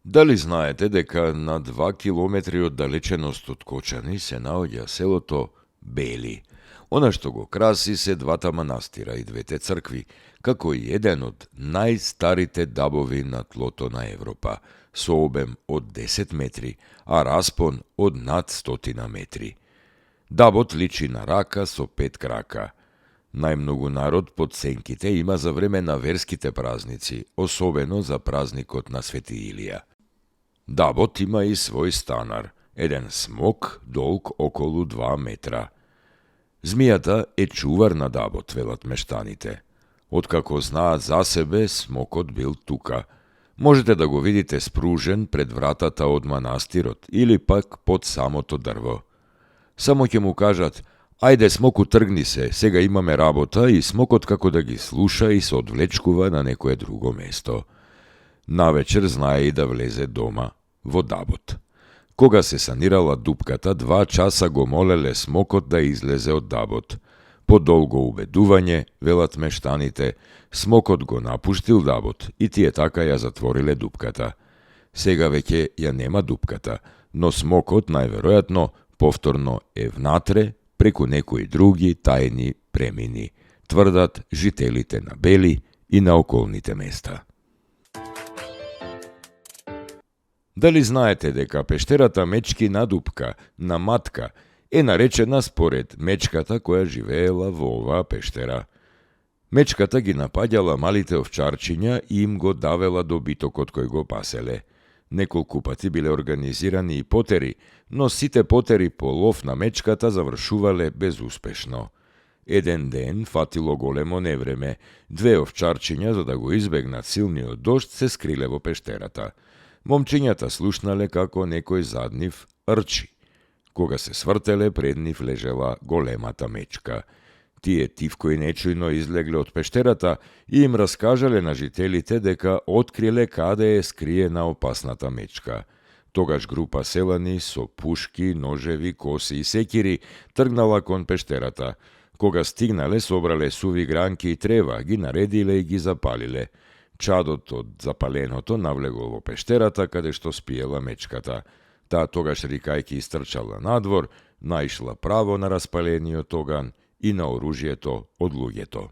Дали знаете дека на 2 километри оддалеченост од Кочани се наоѓа селото Бели? Она што го краси се двата манастира и двете цркви, како и еден од најстарите дабови на тлото на Европа, со обем од 10 метри, а распон од над 100 метри. Дабот личи на рака со 5 крака. Најмногу народ под сенките има за време на верските празници, особено за празникот на Свети Илија. Дабот има и свој станар, еден смок долг околу 2 метра. Змијата е чувар на дабот, велат мештаните. Откако знаат за себе, смокот бил тука. Можете да го видите спружен пред вратата од манастирот или пак под самото дрво. Само ќе му кажат: ајде смоку, тргни се, сега имаме работа, и смокот како да ги слуша и се одвлечкува на некое друго место. Навечер знае и да влезе дома, во дабот. Кога се санирала дупката, 2 часа го молеле смокот да излезе од дабот. По долго убедување, велат мештаните, смокот го напуштил дабот и тие така ја затвориле дупката. Сега веќе ја нема дупката, но смокот најверојатно повторно е внатре, преку некои други тајни премини, тврдат жителите на Бели и на околните места. Дали знаете дека пештерата Мечки на Дупка, на Матка, е наречена според мечката која живеела во оваа пештера? Мечката ги напаѓала малите овчарчиња и им го давела добитокот кој го паселе. Неколку пати биле организирани и потери, но сите потери по лов на мечката завршувале безуспешно. Еден ден фатило големо невреме, 2 овчарчиња, за да го избегнат силниот дожд, се скриле во пештерата. Момчињата слушнале како некој зад нив рчи. Кога се свртеле, пред нив лежела големата мечка. Тие тивко и нечујно излегле од пештерата и им раскажале на жителите дека откриле каде е скриена опасната мечка. Тогаш група селани со пушки, ножеви, коси и секири тргнала кон пештерата. Кога стигнале, собрале суви гранки и трева, ги наредиле и ги запалиле. Чадот од запаленото навлегол во пештерата каде што спиела мечката. Таа тогаш рикајки истрчала надвор, наишла право на распалениот оган и на оружјето од луѓето.